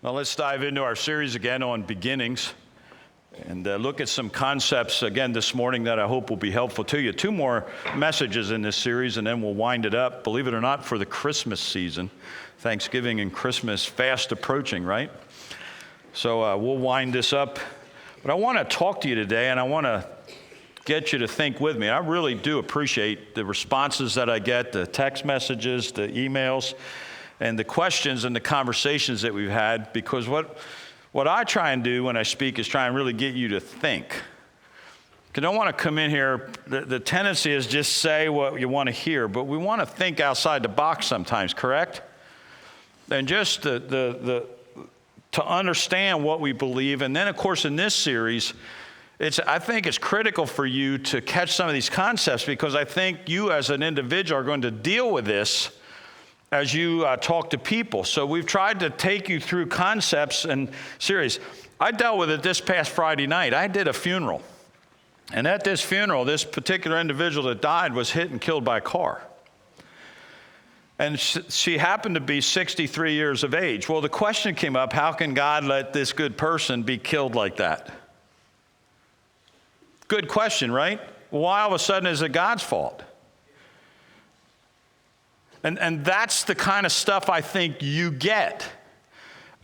Well, let's dive into our series again on beginnings and look at some concepts again this morning that I hope will be helpful to you. Two more messages in this series, and then we'll wind it up, believe it or not, for the Christmas season. Thanksgiving and Christmas fast approaching, right? So we'll wind this up. But I want to talk to you today, and I want to get you to think with me. I really do appreciate the responses that I get, the text messages, the emails, and the questions and the conversations that we've had, because what I try and do when I speak is try and really get you to think. Because I don't want to come in here, the tendency is just say what you want to hear, but we want to think outside the box sometimes, correct? And just to understand what we believe. And then, of course, in this series, I think it's critical for you to catch some of these concepts, because I think you as an individual are going to deal with this as you talk to people. So we've tried to take you through concepts and series. I dealt with it this past Friday night. I did a funeral. And at this funeral, this particular individual that died was hit and killed by a car. And she happened to be 63 years of age. Well, the question came up, how can God let this good person be killed like that? Good question, right? Why all of a sudden is it God's fault? And that's the kind of stuff I think you get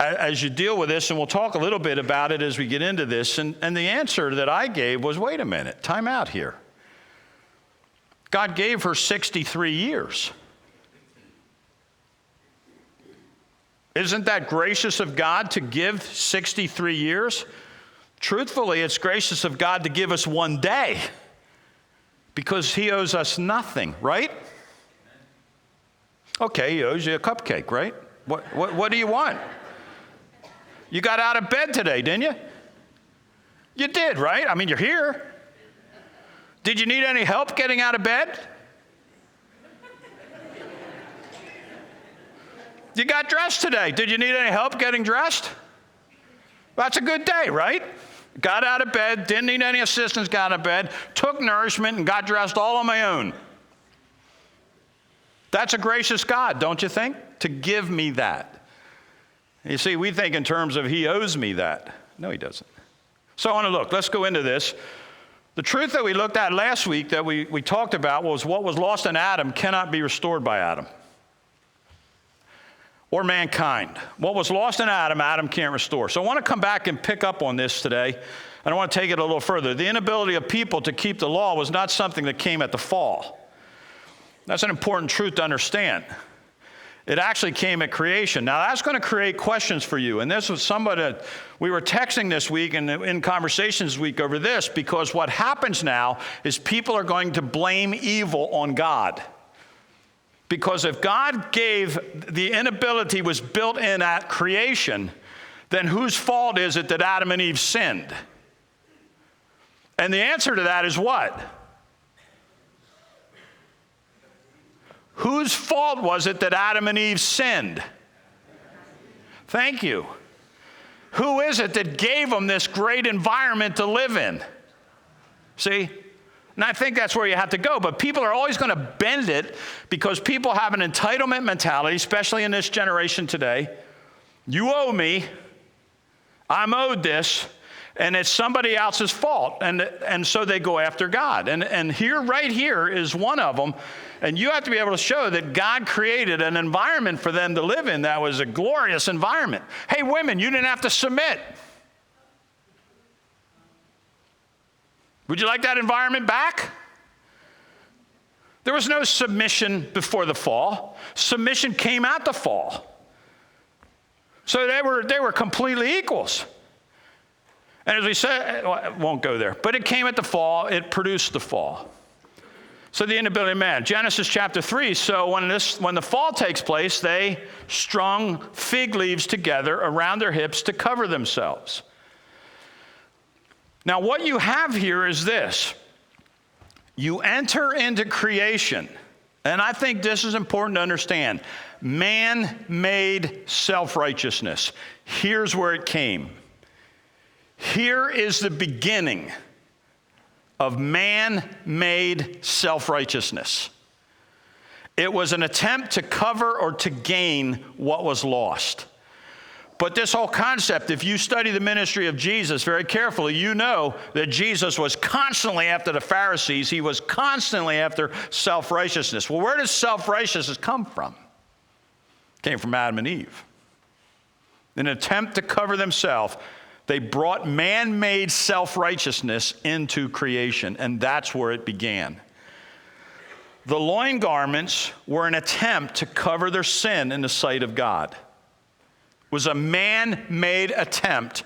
as you deal with this, and we'll talk a little bit about it as we get into this. And the answer that I gave was, wait a minute, time out here. God gave her 63 years. Isn't that gracious of God to give 63 years? Truthfully, it's gracious of God to give us one day, because he owes us nothing, right? Okay, he owes you a cupcake, right? What do you want? You got out of bed today, didn't you? You did, right? I mean, you're here. Did you need any help getting out of bed? You got dressed today. Did you need any help getting dressed? That's a good day, right? Got out of bed, didn't need any assistance, got out of bed, took nourishment, and got dressed all on my own. That's a gracious God, don't you think? To give me that. You see, we think in terms of he owes me that. No, he doesn't. So I want to look. Let's go into this. The truth that we looked at last week that we talked about was what was lost in Adam cannot be restored by Adam or mankind. What was lost in Adam, Adam can't restore. So I want to come back and pick up on this today, and I want to take it a little further. The inability of people to keep the law was not something that came at the fall. That's an important truth to understand. It actually came at creation. Now, that's going to create questions for you. And this was somebody, we were texting this week and in conversations this week over this, because what happens now is people are going to blame evil on God. Because if God gave, the inability was built in at creation, then whose fault is it that Adam and Eve sinned? And the answer to that is what? Whose fault was it that Adam and Eve sinned? Thank you. Who is it that gave them this great environment to live in? See? And I think that's where you have to go. But people are always going to bend it, because people have an entitlement mentality, especially in this generation today. You owe me. I'm owed this. And it's somebody else's fault. And so they go after God. And here, right here, is one of them. And you have to be able to show that God created an environment for them to live in that was a glorious environment. Hey, women, you didn't have to submit. Would you like that environment back? There was no submission before the fall. Submission came at the fall. So they were completely equals. And as we said, I won't go there, but it came at the fall, it produced the fall. So the inability of man. Genesis chapter 3, so when the fall takes place, they strung fig leaves together around their hips to cover themselves. Now what you have here is this. You enter into creation, and I think this is important to understand. Man-made self-righteousness. Here's where it came. Here is the beginning of man-made self-righteousness. It was an attempt to cover or to gain what was lost. But this whole concept, if you study the ministry of Jesus very carefully, you know that Jesus was constantly after the Pharisees. He was constantly after self-righteousness. Well, where does self-righteousness come from? It came from Adam and Eve. In an attempt to cover themselves, they brought man-made self-righteousness into creation, and that's where it began. The loin garments were an attempt to cover their sin in the sight of God. It was a man-made attempt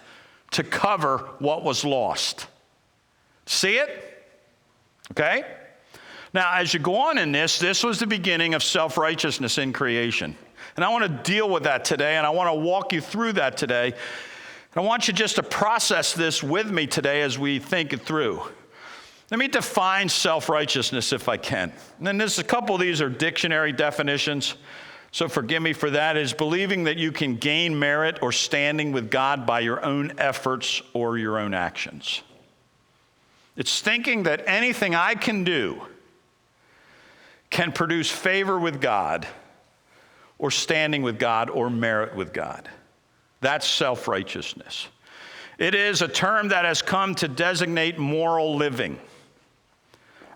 to cover what was lost. See it? Okay? Now, as you go on in this was the beginning of self-righteousness in creation. And I want to deal with that today, and I want to walk you through that today. And I want you just to process this with me today as we think it through. Let me define self-righteousness if I can. And then there's a couple of these are dictionary definitions, so forgive me for that. It is believing that you can gain merit or standing with God by your own efforts or your own actions. It's thinking that anything I can do can produce favor with God or standing with God or merit with God. That's self-righteousness. It is a term that has come to designate moral living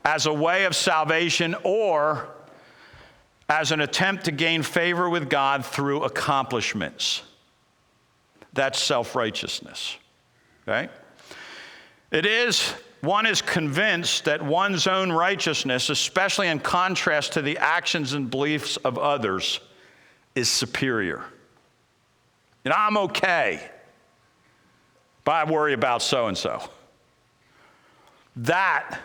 as a way of salvation or as an attempt to gain favor with God through accomplishments. That's self-righteousness. Okay? One is convinced that one's own righteousness, especially in contrast to the actions and beliefs of others, is superior. And I'm okay, but I worry about so-and-so. That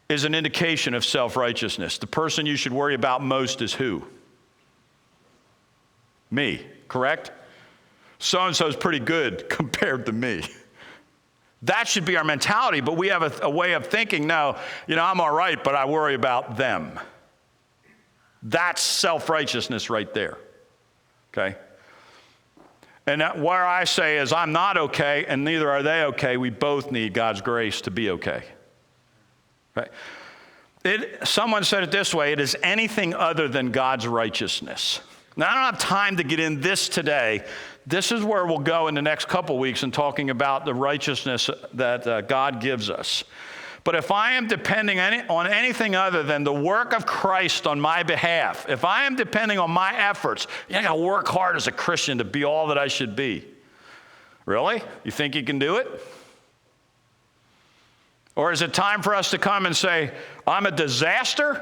is an indication of self-righteousness. The person you should worry about most is who? Me, correct? So-and-so is pretty good compared to me. That should be our mentality, but we have a way of thinking, no, I'm all right, but I worry about them. That's self-righteousness right there, okay? And where I say is I'm not okay, and neither are they okay. We both need God's grace to be okay. Right? Someone said it this way, it is anything other than God's righteousness. Now, I don't have time to get in this today. This is where we'll go in the next couple weeks in talking about the righteousness that God gives us. But if I am depending on anything other than the work of Christ on my behalf, if I am depending on my efforts, I got to work hard as a Christian to be all that I should be. Really? You think you can do it? Or is it time for us to come and say, I'm a disaster?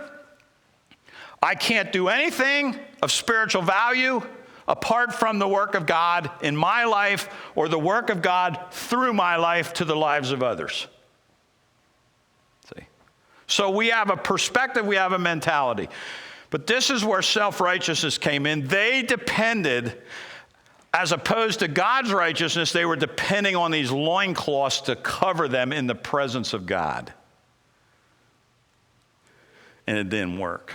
I can't do anything of spiritual value apart from the work of God in my life or the work of God through my life to the lives of others. See? So we have a perspective, we have a mentality. But this is where self-righteousness came in. They depended, as opposed to God's righteousness, they were depending on these loincloths to cover them in the presence of God. And it didn't work.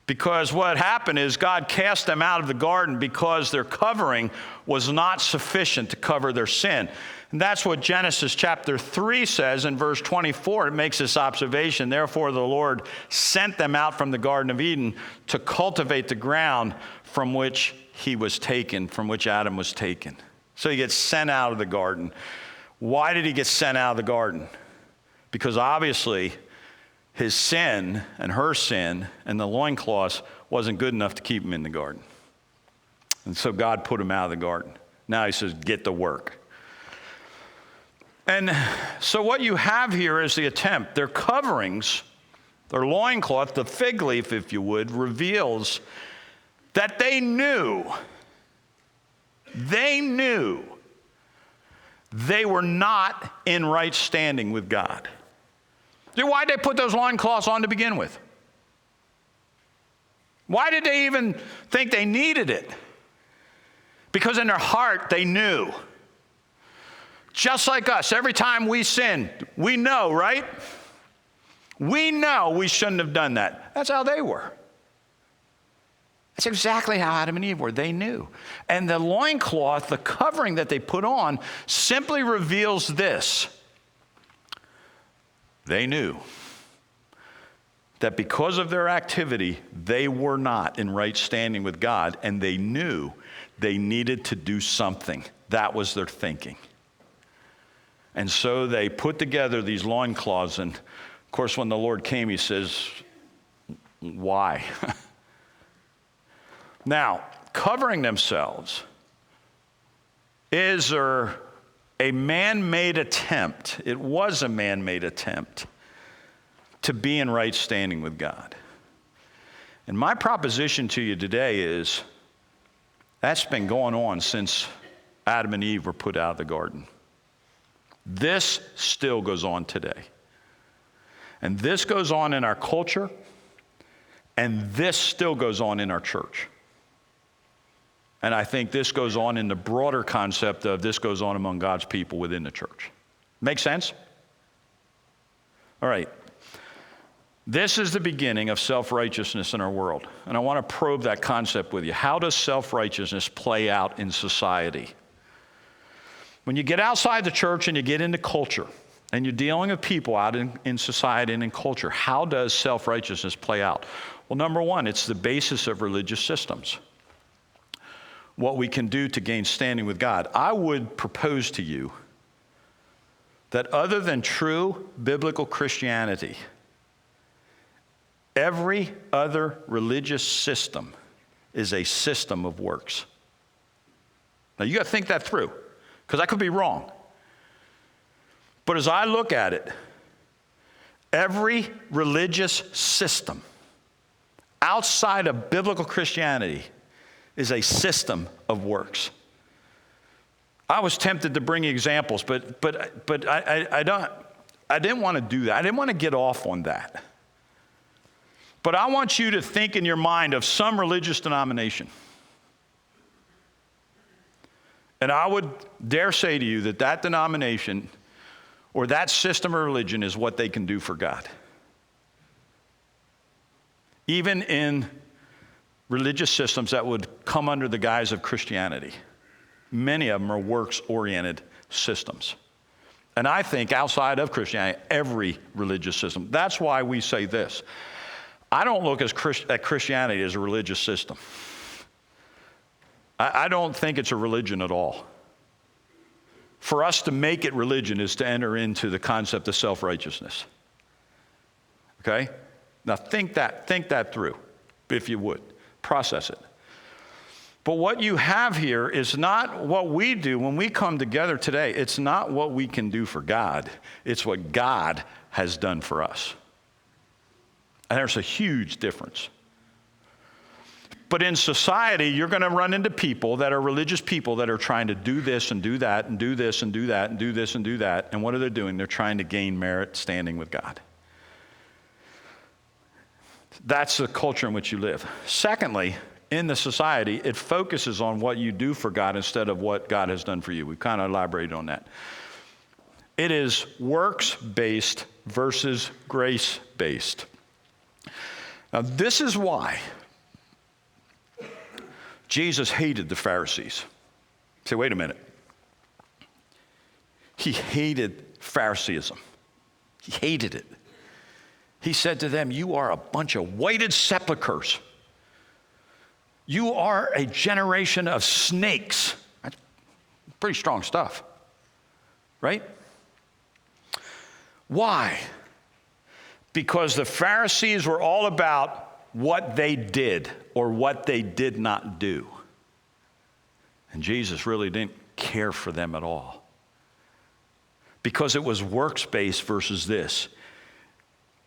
Because what happened is God cast them out of the garden because their covering was not sufficient to cover their sin. And that's what Genesis chapter 3 says in verse 24. It makes this observation. Therefore, the Lord sent them out from the Garden of Eden to cultivate the ground from which he was taken, from which Adam was taken. So he gets sent out of the garden. Why did he get sent out of the garden? Because obviously his sin and her sin and the loincloths wasn't good enough to keep him in the garden. And so God put him out of the garden. Now he says, get to work. And so what you have here is the attempt. Their coverings, their loincloth, the fig leaf, if you would, reveals that they knew they were not in right standing with God. See, why did they put those loincloths on to begin with? Why did they even think they needed it? Because in their heart, they knew. Just like us, every time we sin, we know, right? We know we shouldn't have done that. That's how they were. That's exactly how Adam and Eve were. They knew. And the loincloth, the covering that they put on, simply reveals this. They knew that because of their activity, they were not in right standing with God, and they knew They needed to do something. That was their thinking. And so they put together these loincloths. And of course, when the Lord came, he says, why? Now, covering themselves is there a man-made attempt. It was a man-made attempt to be in right standing with God. And my proposition to you today is that's been going on since Adam and Eve were put out of the garden. This still goes on today. And this goes on in our culture, and this still goes on in our church. And I think this goes on in the broader concept of this goes on among God's people within the church. Make sense? All right. This is the beginning of self-righteousness in our world. And I want to probe that concept with you. How does self-righteousness play out in society? When you get outside the church and you get into culture, and you're dealing with people out in society and in culture, how does self-righteousness play out? Well, number one, it's the basis of religious systems. What we can do to gain standing with God. I would propose to you that other than true biblical Christianity, every other religious system is a system of works. Now, you got to think that through, because I could be wrong. But as I look at it, every religious system outside of biblical Christianity is a system of works. I was tempted to bring examples, but I didn't want to do that. I didn't want to get off on that. But I want you to think in your mind of some religious denomination. And I would dare say to you that that denomination or that system of religion is what they can do for God. Even in religious systems that would come under the guise of Christianity, many of them are works-oriented systems. And I think outside of Christianity, every religious system. That's why we say this. I don't look at Christianity as a religious system. I don't think it's a religion at all. For us to make it religion is to enter into the concept of self-righteousness. Okay? Now think that through, if you would. Process it. But what you have here is not what we do when we come together today. It's not what we can do for God. It's what God has done for us. And there's a huge difference. But in society, you're going to run into people that are religious people that are trying to do this and do that and do this and do that and do this and do that. And what are they doing? They're trying to gain merit standing with God. That's the culture in which you live. Secondly, in the society, it focuses on what you do for God instead of what God has done for you. We've kind of elaborated on that. It is works-based versus grace-based. Now, this is why Jesus hated the Pharisees. Say, wait a minute. He hated Phariseeism. He hated it. He said to them, you are a bunch of whited sepulchres. You are a generation of snakes. That's pretty strong stuff, right? Why? Because the Pharisees were all about what they did or what they did not do. And Jesus really didn't care for them at all. Because it was works-based versus this.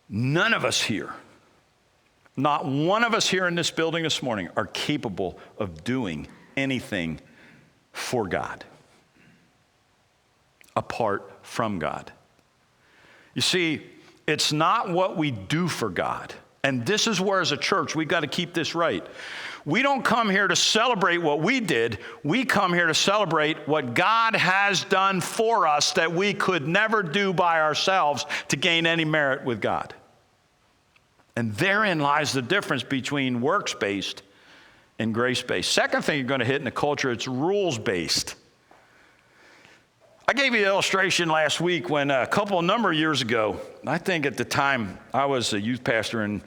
None of us here, not one of us here in this building this morning are capable of doing anything for God, apart from God. You see, it's not what we do for God. And this is where, as a church, we've got to keep this right. We don't come here to celebrate what we did. We come here to celebrate what God has done for us that we could never do by ourselves to gain any merit with God. And therein lies the difference between works-based and grace-based. Second thing you're going to hit in the culture, it's rules-based. I gave you an illustration last week when a number of years ago, I think at the time I was a youth pastor in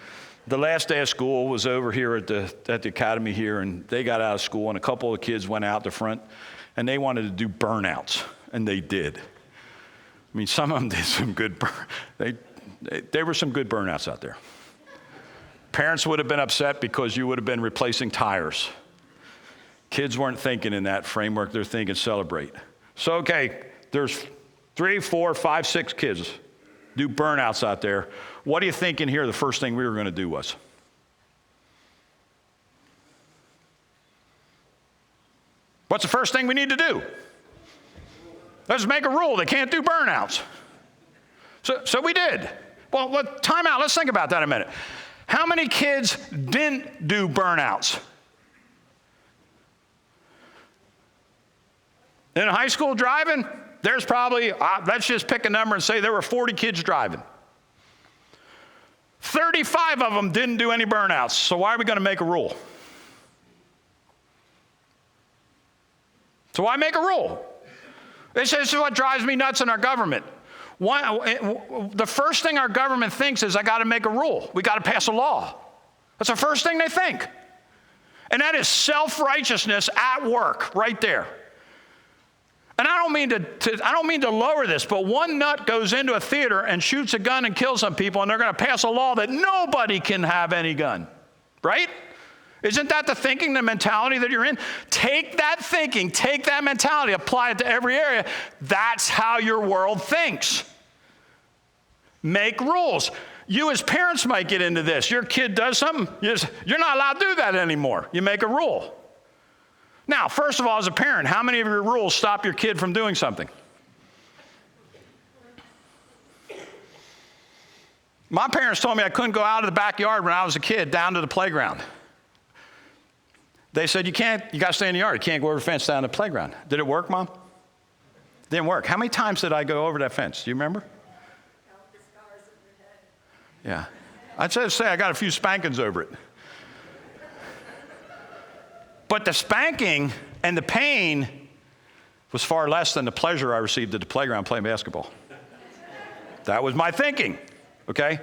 the last day of school was over here at the academy here, and they got out of school, and a couple of kids went out the front, and they wanted to do burnouts, and they did. I mean, some of them did some good, they were some good burnouts out there. Parents would have been upset because you would have been replacing tires. Kids weren't thinking in that framework, they're thinking celebrate. So, okay, there's 3, 4, 5, 6 kids do burnouts out there. What do you think in here the first thing we were going to do was? What's the first thing we need to do? Let's make a rule. They can't do burnouts. So we did. Well, time out. Let's think about that a minute. How many kids didn't do burnouts? In high school driving, there's probably, let's just pick a number and say there were 40 kids driving. 35 of them didn't do any burnouts. So why are we going to make a rule? So why make a rule? This is what drives me nuts in our government. The first thing our government thinks is, I got to make a rule. We got to pass a law. That's the first thing they think. And that is self-righteousness at work, right there. And I don't mean to lower this, but one nut goes into a theater and shoots a gun and kills some people, and they're going to pass a law that nobody can have any gun, right? Isn't that the thinking, the mentality that you're in? Take that thinking, take that mentality, apply it to every area. That's how your world thinks. Make rules. You as parents might get into this. Your kid does something, you're not allowed to do that anymore. You make a rule. Now, first of all, as a parent, how many of your rules stop your kid from doing something? My parents told me I couldn't go out of the backyard when I was a kid down to the playground. They said, you got to stay in the yard. You can't go over the fence down to the playground. Did it work, Mom? Didn't work. How many times did I go over that fence? Do you remember? Count the scars on your head. Yeah. I'd say I got a few spankings over it. But the spanking and the pain was far less than the pleasure I received at the playground playing basketball. That was my thinking, okay?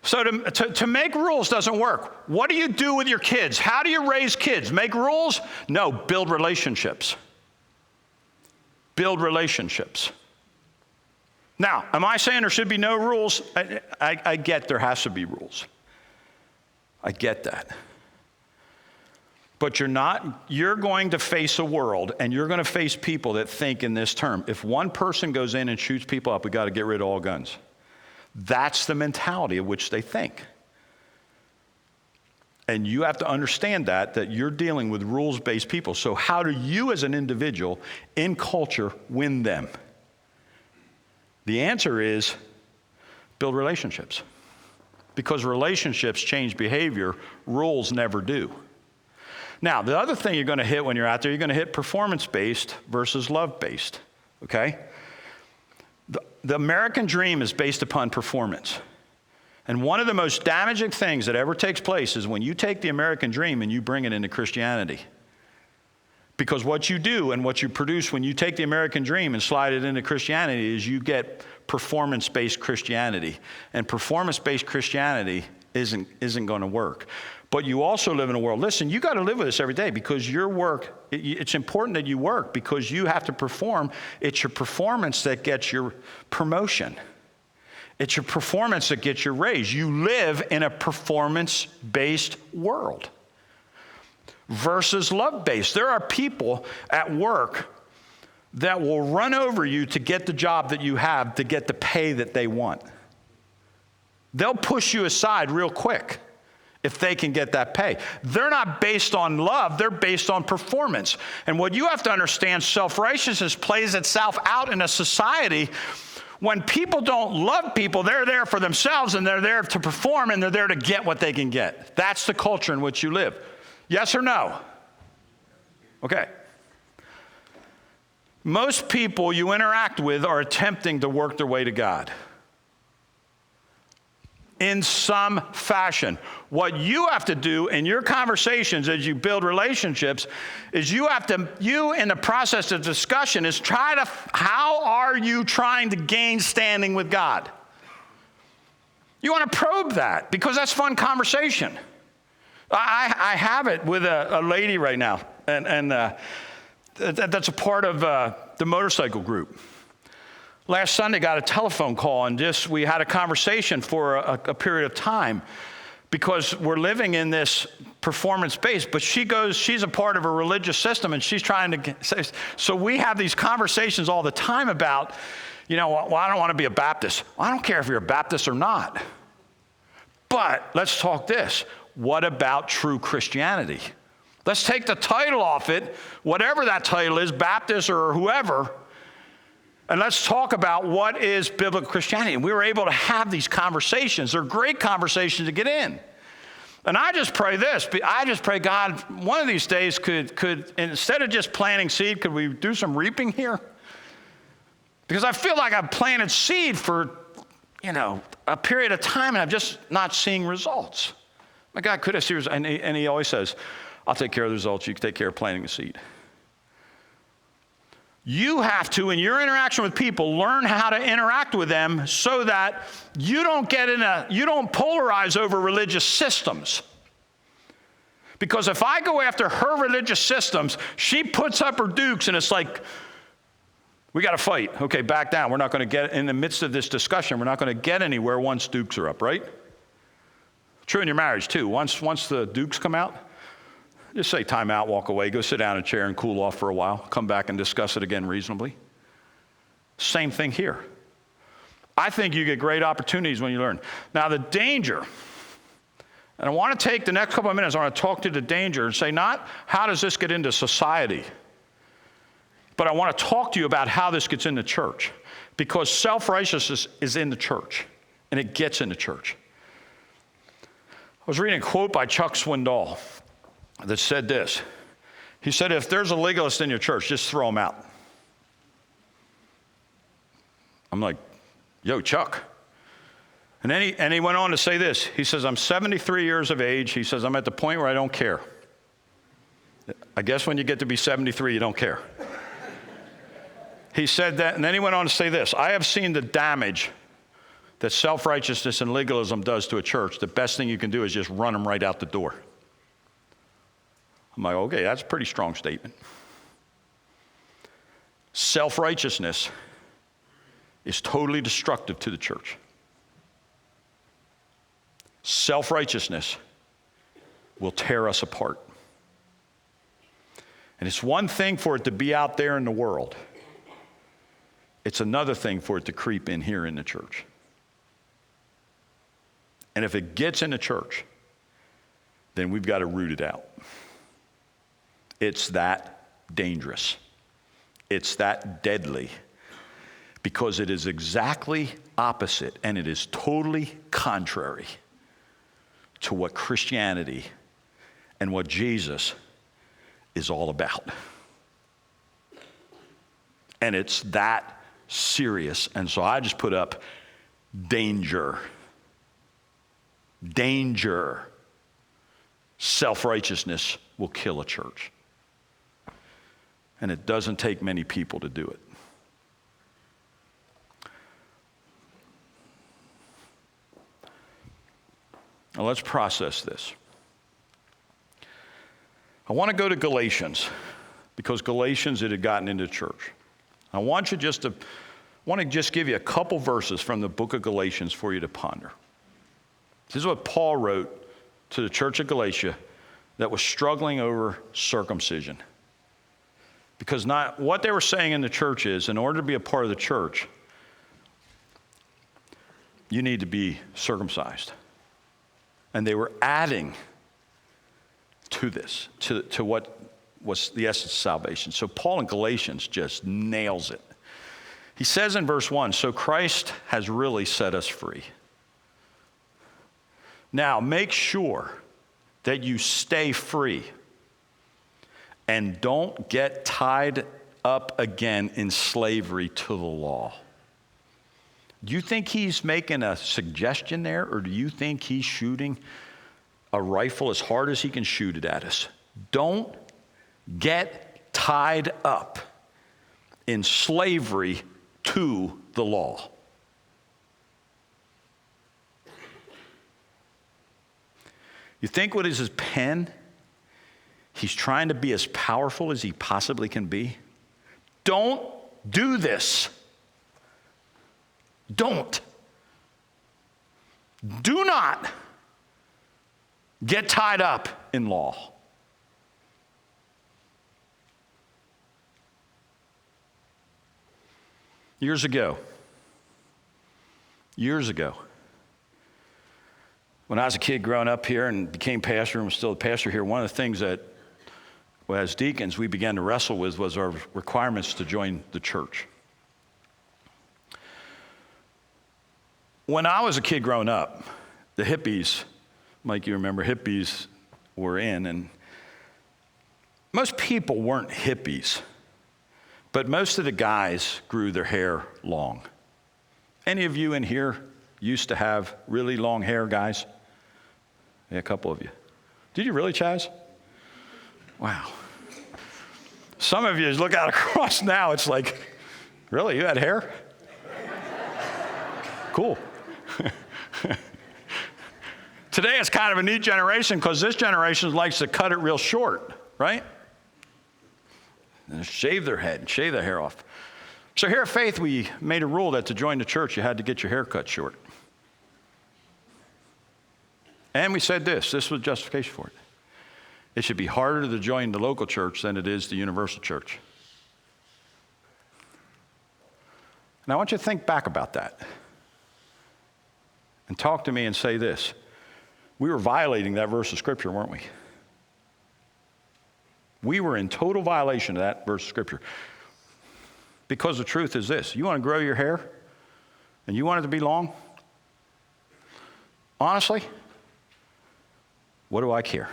So to make rules doesn't work. What do you do with your kids? How do you raise kids? Make rules? No, build relationships. Build relationships. Now, am I saying there should be no rules? I get there has to be rules. I get that. But you're going to face a world, and you're going to face people that think in this term. If one person goes in and shoots people up, we got to get rid of all guns. That's the mentality of which they think. And you have to understand that you're dealing with rules-based people. So how do you as an individual in culture win them? The answer is build relationships. Because relationships change behavior, rules never do. Now, the other thing you're going to hit when you're out there, you're going to hit performance-based versus love-based, okay? The American dream is based upon performance. And one of the most damaging things that ever takes place is when you take the American dream and you bring it into Christianity. Because what you do and what you produce when you take the American dream and slide it into Christianity is you get performance-based Christianity. And performance-based Christianity isn't going to work. But you also live in a world, listen, you got to live with this every day because your work, it's important that you work because you have to perform. It's your performance that gets your promotion. It's your performance that gets your raise. You live in a performance-based world versus love-based. There are people at work that will run over you to get the job that you have, to get the pay that they want. They'll push you aside real quick if they can get that pay. They're not based on love, they're based on performance. And what you have to understand, self-righteousness plays itself out in a society. When people don't love people, they're there for themselves and they're there to perform and they're there to get what they can get. That's the culture in which you live. Yes or no? Okay. Most people you interact with are attempting to work their way to God in some fashion. What you have to do in your conversations as you build relationships is you in the process of discussion is how are you trying to gain standing with God? You want to probe that because that's fun conversation. I have it with a lady right now, and that's a part of the motorcycle group. Last Sunday, got a telephone call, and we had a conversation for a period of time because we're living in this performance base, but she's a part of a religious system, and she's trying to say, so we have these conversations all the time about, well, I don't want to be a Baptist. Well, I don't care if you're a Baptist or not. But let's talk this. What about true Christianity? Let's take the title off it, whatever that title is, Baptist or whoever, and let's talk about what is biblical Christianity. And we were able to have these conversations. They're great conversations to get in. And I just pray this. I just pray, God, one of these days could instead of just planting seed, could we do some reaping here? Because I feel like I've planted seed for, a period of time, and I'm just not seeing results. My God, could I see results? And he always says, I'll take care of the results. You can take care of planting the seed. You have to, in your interaction with people, learn how to interact with them so that you don't polarize over religious systems. Because if I go after her religious systems, she puts up her dukes, and it's like, we got to fight. Okay, back down. We're not going to get, in the midst of this discussion, we're not going to get anywhere once dukes are up, right? True in your marriage, too. Once the dukes come out, just say time out, walk away, go sit down in a chair and cool off for a while, come back and discuss it again reasonably. Same thing here. I think you get great opportunities when you learn. Now, the danger, and I want to take the next couple of minutes, I want to talk to the danger and say not how does this get into society, but I want to talk to you about how this gets into church, because self-righteousness is in the church, and it gets in the church. I was reading a quote by Chuck Swindoll that said this. He said, if there's a legalist in your church, just throw him out. I'm like, yo, Chuck. And then he went on to say this. He says, I'm 73 years of age. He says, I'm at the point where I don't care. I guess when you get to be 73, you don't care. He said that, and then he went on to say this. I have seen the damage that self-righteousness and legalism does to a church. The best thing you can do is just run them right out the door. I'm like, okay, that's a pretty strong statement. Self-righteousness is totally destructive to the church. Self-righteousness will tear us apart. And it's one thing for it to be out there in the world. It's another thing for it to creep in here in the church. And if it gets in the church, then we've got to root it out. It's that dangerous. It's that deadly. Because it is exactly opposite, and it is totally contrary to what Christianity and what Jesus is all about. And it's that serious. And so I just put up danger. Danger. Self-righteousness will kill a church. And it doesn't take many people to do it. Now let's process this. I want to go to Galatians, because Galatians, it had gotten into church. I want to just give you a couple verses from the book of Galatians for you to ponder. This is what Paul wrote to the church of Galatia that was struggling over circumcision. Because what they were saying in the church is, in order to be a part of the church, you need to be circumcised. And they were adding to this, to what was the essence of salvation. So Paul in Galatians just nails it. He says in verse 1, so Christ has really set us free. Now make sure that you stay free and don't get tied up again in slavery to the law. Do you think he's making a suggestion there, or do you think he's shooting a rifle as hard as he can shoot it at us? Don't get tied up in slavery to the law. You think with his pen, he's trying to be as powerful as he possibly can be? Don't do this. Don't. Do not get tied up in law. Years ago, when I was a kid growing up here and became pastor and was still a pastor here, one of the things that, well, as deacons, we began to wrestle with was our requirements to join the church. When I was a kid growing up, the hippies, Mike, you remember hippies were in, and most people weren't hippies, but most of the guys grew their hair long. Any of you in here used to have really long hair, guys? Yeah, a couple of you. Did you really, Chaz? Wow. Some of you look out across now, it's like, really, you had hair? Cool. Today it's kind of a neat generation because this generation likes to cut it real short, right? And shave their head and shave their hair off. So here at Faith, we made a rule that to join the church, you had to get your hair cut short. And we said this was justification for it. It should be harder to join the local church than it is the universal church. Now I want you to think back about that. And talk to me and say this. We were violating that verse of Scripture, weren't we? We were in total violation of that verse of Scripture. Because the truth is this. You want to grow your hair? And you want it to be long? Honestly, what do I care?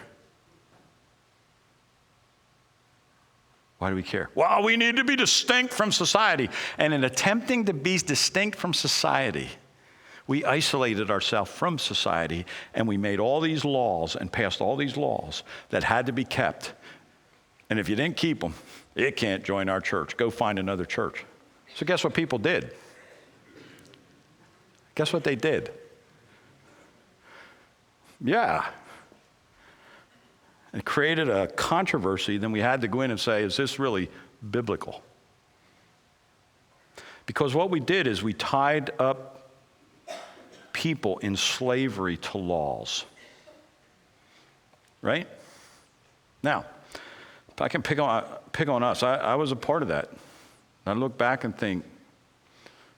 Why do we care? Well, we need to be distinct from society. And in attempting to be distinct from society, we isolated ourselves from society, and we made all these laws and passed all these laws that had to be kept. And if you didn't keep them, it can't join our church. Go find another church. So guess what people did? Guess what they did? Yeah. It created a controversy. Then we had to go in and say, is this really biblical? Because what we did is we tied up people in slavery to laws. Right? Now, if I can pick on us, I was a part of that. I look back and think,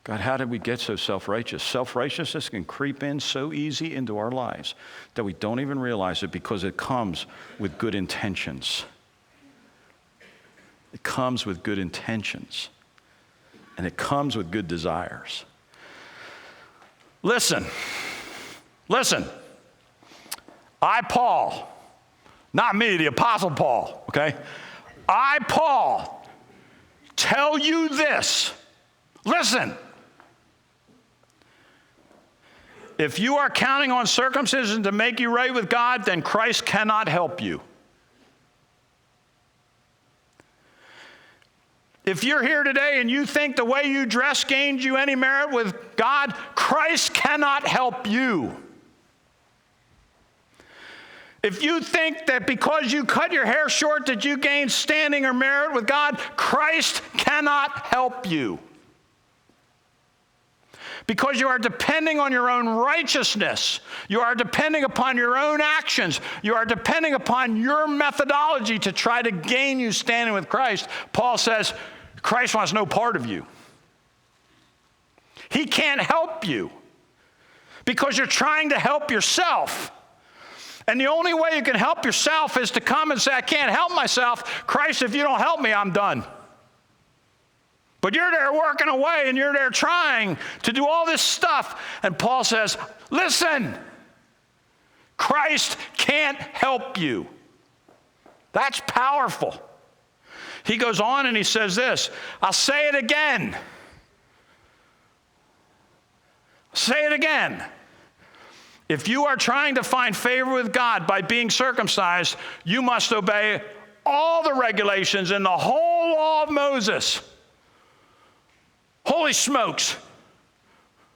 God, how did we get so self-righteous? Self-righteousness can creep in so easy into our lives that we don't even realize it because it comes with good intentions. It comes with good intentions. And it comes with good desires. Listen. I, Paul, not me, the Apostle Paul, okay? I, Paul, tell you this. Listen. If you are counting on circumcision to make you right with God, then Christ cannot help you. If you're here today and you think the way you dress gains you any merit with God, Christ cannot help you. If you think that because you cut your hair short that you gain standing or merit with God, Christ cannot help you. Because you are depending on your own righteousness. You are depending upon your own actions. You are depending upon your methodology to try to gain you standing with Christ. Paul says, Christ wants no part of you. He can't help you because you're trying to help yourself. And the only way you can help yourself is to come and say, I can't help myself. Christ, if you don't help me, I'm done. But you're there working away and you're there trying to do all this stuff. And Paul says, listen, Christ can't help you. That's powerful. He goes on and he says this, I'll say it again. Say it again. If you are trying to find favor with God by being circumcised, you must obey all the regulations in the whole law of Moses. Holy smokes,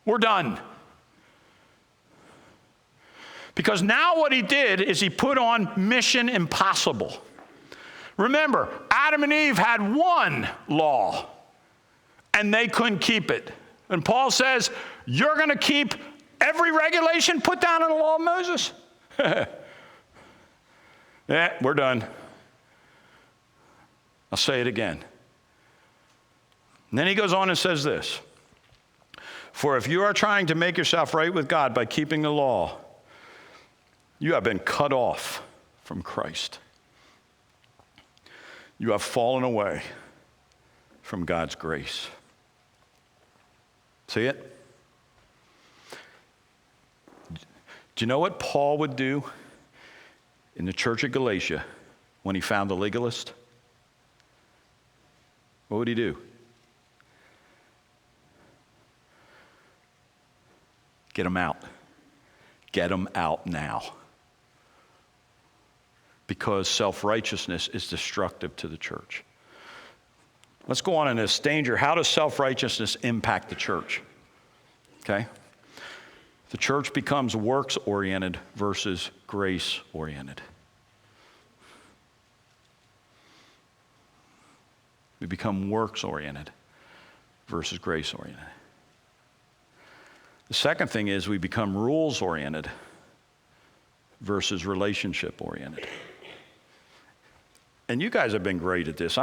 we're done. Because now what he did is he put on mission impossible. Remember, Adam and Eve had one law, and they couldn't keep it. And Paul says, you're going to keep every regulation put down in the law of Moses? Yeah, we're done. I'll say it again. And then he goes on and says this. For if you are trying to make yourself right with God by keeping the law, you have been cut off from Christ. You have fallen away from God's grace. See it? Do you know what Paul would do in the church of Galatia when he found the legalist? What would he do? Get them out. Get them out now. Because self-righteousness is destructive to the church. Let's go on in this danger. How does self-righteousness impact the church? Okay? The church becomes works-oriented versus grace-oriented. We become works-oriented versus grace-oriented. The second thing is we become rules-oriented versus relationship-oriented. And you guys have been great at this.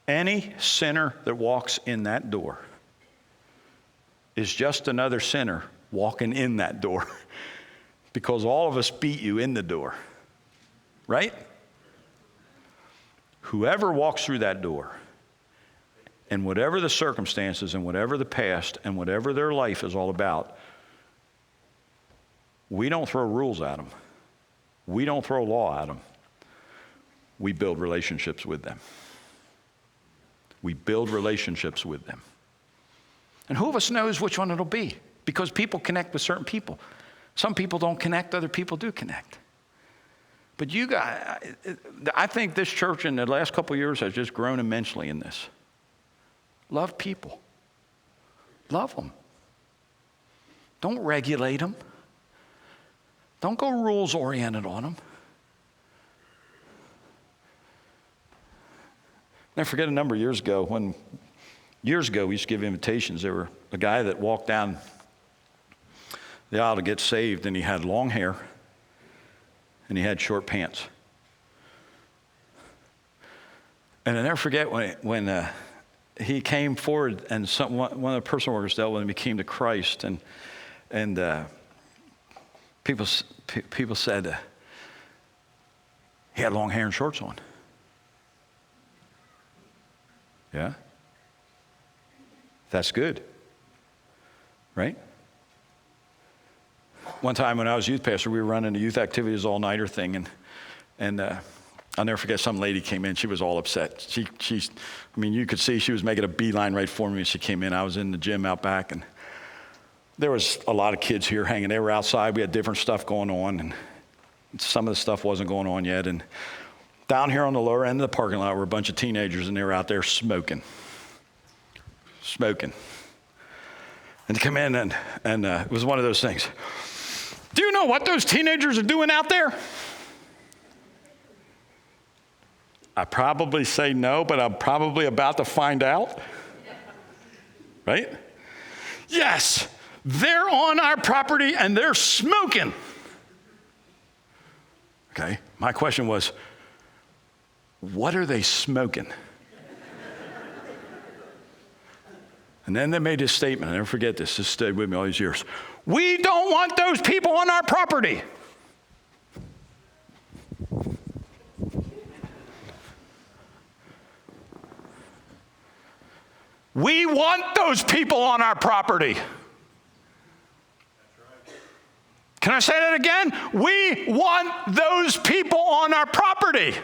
Any sinner that walks in that door is just another sinner walking in that door because all of us beat you in the door, right? Whoever walks through that door, and whatever the circumstances and whatever the past and whatever their life is all about, we don't throw rules at them. We don't throw law at them. We build relationships with them. We build relationships with them. And who of us knows which one it'll be? Because people connect with certain people. Some people don't connect, other people do connect. But you guys, I think this church in the last couple of years has just grown immensely in this. Love people. Love them. Don't regulate them. Don't go rules-oriented on them. Never forget a number of years ago we used to give invitations. There were a guy that walked down the aisle to get saved, and he had long hair, and he had short pants. And I never forget when he came forward, and one of the personal workers dealt with him. He came to Christ, and people said he had long hair and shorts on. Yeah, that's good, right? One time when I was youth pastor, we were running a youth activities all-nighter thing, and I'll never forget, some lady came in. She was all upset. You could see she was making a beeline right for me when she came in. I was in the gym out back, and there was a lot of kids here hanging. They were outside. We had different stuff going on, and some of the stuff wasn't going on yet. And down here on the lower end of the parking lot were a bunch of teenagers, and they were out there smoking. And they come in, and it was one of those things. Do you know what those teenagers are doing out there? I probably say no, but I'm probably about to find out. Right? Yes, they're on our property and they're smoking. Okay, my question was, what are they smoking? And then they made this statement. I never forget this. This stayed with me all these years. We don't want those people on our property. We want those people on our property. Can I say that again? We want those people on our property.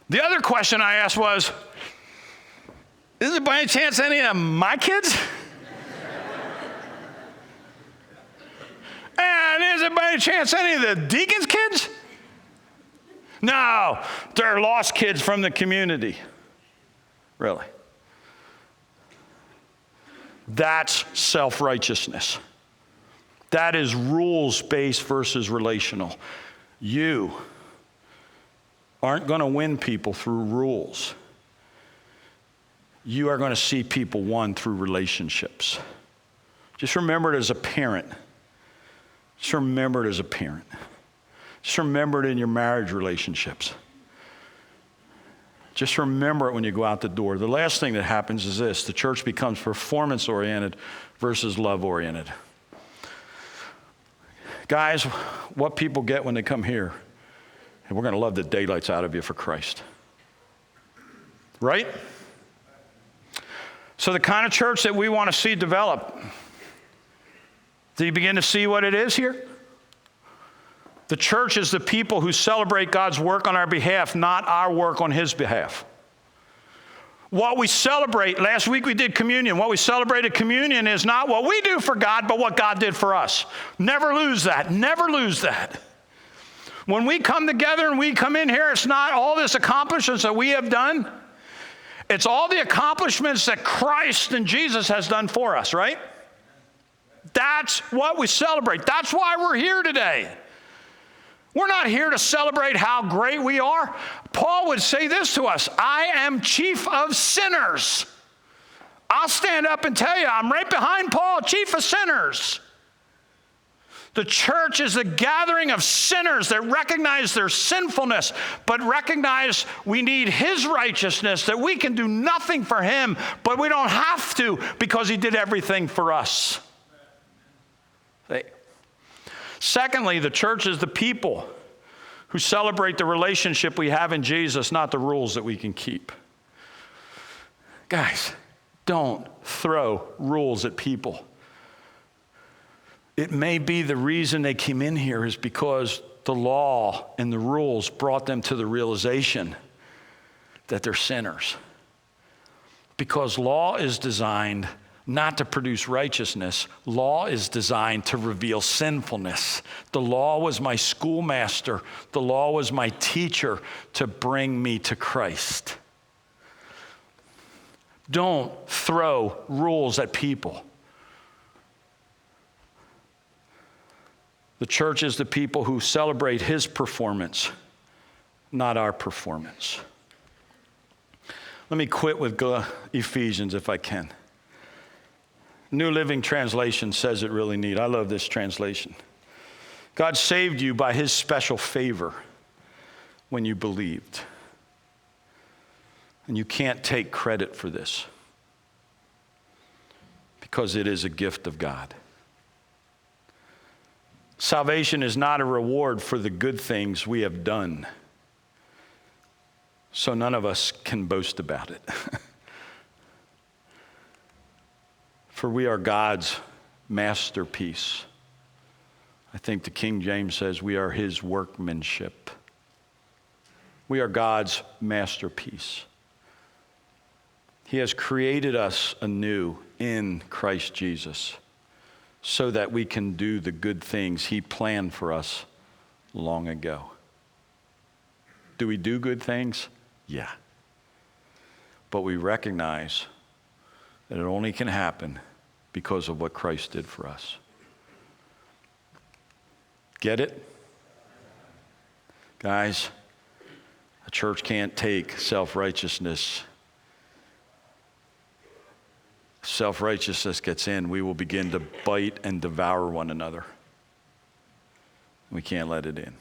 The other question I asked was, is it by any chance any of my kids? And is it by any chance any of the deacons' kids? No, they're lost kids from the community. Really. That's self-righteousness. That is rules-based versus relational. You aren't going to win people through rules. You are going to see people won through relationships. Just remember it as a parent. Just remember it as a parent. Just remember it in your marriage relationships. Just remember it when you go out the door. The last thing that happens is this: the church becomes performance-oriented versus love-oriented. Guys, what people get when they come here, and we're going to love the daylights out of you for Christ. Right? So the kind of church that we want to see develop, do you begin to see what it is here? The church is the people who celebrate God's work on our behalf, not our work on his behalf. What we celebrate, last week we did communion. What we celebrated communion is not what we do for God, but what God did for us. Never lose that. Never lose that. When we come together and we come in here, it's not all this accomplishments that we have done. It's all the accomplishments that Christ and Jesus has done for us, right? That's what we celebrate. That's why we're here today. We're not here to celebrate how great we are. Paul would say this to us: I am chief of sinners. I'll stand up and tell you, I'm right behind Paul, chief of sinners. The church is a gathering of sinners that recognize their sinfulness, but recognize we need his righteousness, that we can do nothing for him, but we don't have to because he did everything for us. Secondly, the church is the people who celebrate the relationship we have in Jesus, not the rules that we can keep. Guys, don't throw rules at people. It may be the reason they came in here is because the law and the rules brought them to the realization that they're sinners. Because law is designed not to produce righteousness. Law is designed to reveal sinfulness. The law was my schoolmaster. The law was my teacher to bring me to Christ. Don't throw rules at people. The church is the people who celebrate his performance, not our performance. Let me quit with Ephesians if I can. New Living Translation says it really neat. I love this translation. God saved you by his special favor when you believed. And you can't take credit for this because it is a gift of God. Salvation is not a reward for the good things we have done, so none of us can boast about it. For we are God's masterpiece. I think the King James says we are his workmanship. We are God's masterpiece. He has created us anew in Christ Jesus so that we can do the good things he planned for us long ago. Do we do good things? Yeah. But we recognize that it only can happen because of what Christ did for us. Get it? Guys, a church can't take self-righteousness. Self-righteousness gets in, we will begin to bite and devour one another. We can't let it in.